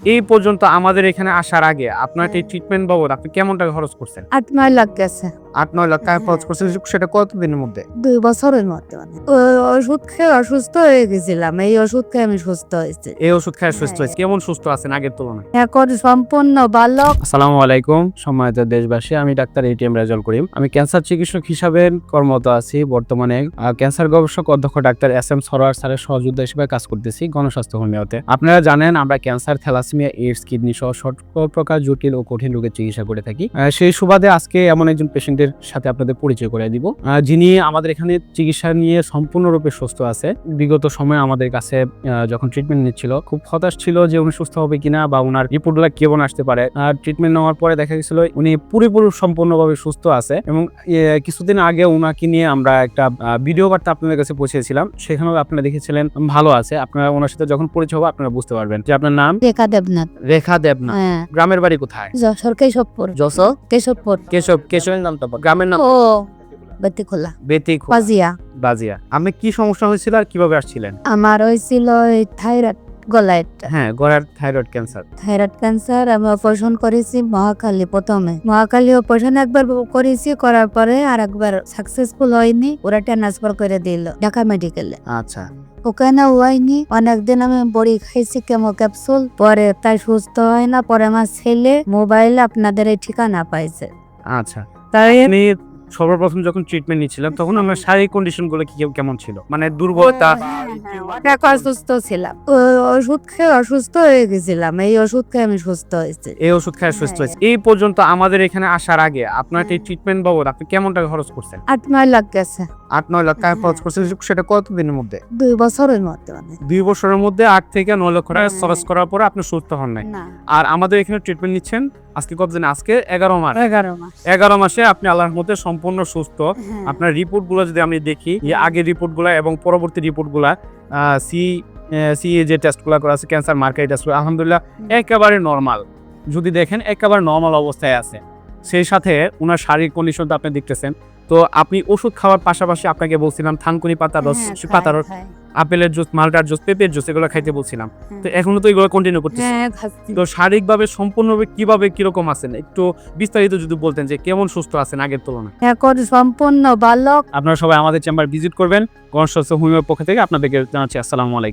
এই পর্যন্ত আমাদের এখানে আসার আগে আপনার এই ট্রিটমেন্ট বাবদ আপনি কেমন টাকা খরচ করছেন? 8-9 লাখ গেছে। 8-9 লাখ টাকা খরচ করছেন, সেটা কতদিনের মধ্যে? 2 বছরের মধ্যে মানে। ওষুধ খেয়ে অসুস্থ হয়ে গেছিলাম। এই ওষুধ খেয়ে আমি সুস্থ হয়েছি। এই ওষুধ খেয়ে সুস্থ হয়েছে। কেমন সুস্থ আছেন আগের তুলনায়? এখন সম্পূর্ণ ভালো। আসসালামু আলাইকুম সম্মানিত দেশবাসী, আমি ডাক্তার এটিএম রেজাউল করিম। আমি ক্যান্সার চিকিৎসক হিসাবে কর্মরত আছি। বর্তমানে ক্যান্সার গবেষক অধ্যক্ষ ডাক্তার এস.এম. সরোয়ার স্যারের সহযোগিতা হিসেবে কাজ করতেছি গণস্বাস্থ্য হোমিওতে। আপনারা জানেন আমরা ক্যান্সার, থ্যালাসেমিয়া, এইডস, কিডনি সহ সকল প্রকার জটিল ও কঠিন রোগের চিকিৎসা করে থাকি। সেই সুবাদে আজকে এমন একজন পেশেন্টের সাথে আপনাদের পরিচয় করে দিব, যিনি আমাদের এখানে চিকিৎসা নিয়ে সম্পূর্ণরূপে সুস্থ আছে। বিগত সময়ে আমাদের কাছে যখন ট্রিটমেন্ট নিচ্ছিল খুব হতাশ ছিল যে উনি সুস্থ হবে কিনা বা ওনার রিপোর্টগুলো কেমন আসতে পারে। ট্রিটমেন্ট নেওয়ার পরে দেখা গেছিল উনি পুরোপুরি সম্পূর্ণভাবে সুস্থ আছে এবং কিছুদিন আগে ওনাকে নিয়ে আমরা একটা ভিডিও বার্তা আপনাদের কাছে পৌঁছেছিলাম, সেখানেও আপনারা দেখেছিলেন ভালো আছে। আপনারা ওনার সাথে যখন পরিচয় হবে আপনারা বুঝতে পারবেন যে আপনার নাম রেখা দেবনাথ। রেখা দেবনাথ। হ্যাঁ। গ্রামের বাড়ি কোথায়? যশোর কেশবপুর। যশোর কেশবপুর। কেশবের নামটা বল। গ্রামের নাম ও বেতিখোলা। বেতিখোলা। বাজিয়া। বাজিয়া। আমি কি সমস্যা হয়েছিল আর কিভাবে আসছিলেন? আমার হয়েছিল থাইরয়েড গলায়। হ্যাঁ, গলার থাইরয়েড ক্যান্সার। থাইরয়েড ক্যান্সার আমি অপারেশন করেছি মহাখালী। প্রথমে মহাখালী অপারেশন একবার করেছি, করার পরে আর একবার সাকসেসফুল হয়নি, ওরা ট্রান্সফার করে দিল ঢাকা মেডিকেলে। আচ্ছা। ওখানে হয়নি, অনেকদিন আমি বড়ি খাইছি কেমো ক্যাপসুল, পরে তাই সুস্থ হয় না। পরে আমার ছেলে মোবাইলে আপনাদের এই ঠিকানা পাইছে। আচ্ছা, তাই আমি সর্বপ্রথম যখন ট্রিটমেন্ট নিচ্ছিলাম তখন আমার শারীরিক কন্ডিশন গুলো কেমন ছিল? মানে দুর্বলতা? অনেক অসুস্থ ছিলাম। ওষুধ খেয়ে অসুস্থ হয়ে গেছিলাম। এই ওষুধ খেয়ে আমি সুস্থ হয়েছি। এই ওষুধ খেয়ে সুস্থ হয়েছে। এই পর্যন্ত আমাদের এখানে আসার আগে আপনার এই ট্রিটমেন্ট বাবদ আপনি কেমন টাকা খরচ করছেন? 8-9 লাখ গেছে। 8-9 লাখ টাকা খরচ করছেন, সেটা কতদিনের মধ্যে? 2 বছরের মধ্যে মানে। 2 বছরের মধ্যে 8 থেকে 9 লক্ষ টাকা খরচ করার পরে আপনি সুস্থ হন নাই। না। আর আমাদের এখানে ট্রিটমেন্ট নিচ্ছেন আজকে কতদিন? আজকে 11 মাস। 11 মাস। 11 মাসে আপনি আল্লাহর মধ্যে সম্পূর্ণ সুস্থ। হ্যাঁ। আপনার রিপোর্ট গুলো যদি আমি দেখি, আগের রিপোর্ট গুলা এবং পরবর্তী রিপোর্ট গুলা, সি যে টেস্ট গুলা করা আছে, ক্যান্সার মার্কার টেস্ট, আলহামদুলিল্লাহ একেবারে নরমাল। যদি দেখেন একেবারে নরমাল অবস্থায় আছে। সেই সাথে ওনার শারীরিক কন্ডিশন তো আপনি দেখতেছেন। তো আপনি ওষুধ খাওয়ার পাশাপাশি আপনাকে বলছিলাম থানকুনি পাতার রস, পাতার রস, আপেলের জুস, মালটার জুস, পেঁপের জুস, এগুলো খাইতে বলছিলাম। তো এখনো তো এগুলো কন্টিনিউ করতেছেন। হ্যাঁ, খাচ্ছি। তো শারীরিকভাবে সম্পূর্ণভাবে কিরকম আছেন একটু বিস্তারিত যদি বলতেন যে কেমন সুস্থ আছেন আগের তুলনায়। এখন সম্পূর্ণ ভালো। আপনারা সবাই আমাদের চেম্বার ভিজিট করবেন। গণস্বাস্থ্য হোমিওর পক্ষ থেকে আপনাদেরকে জানাচ্ছি আসসালামু আলাইকুম।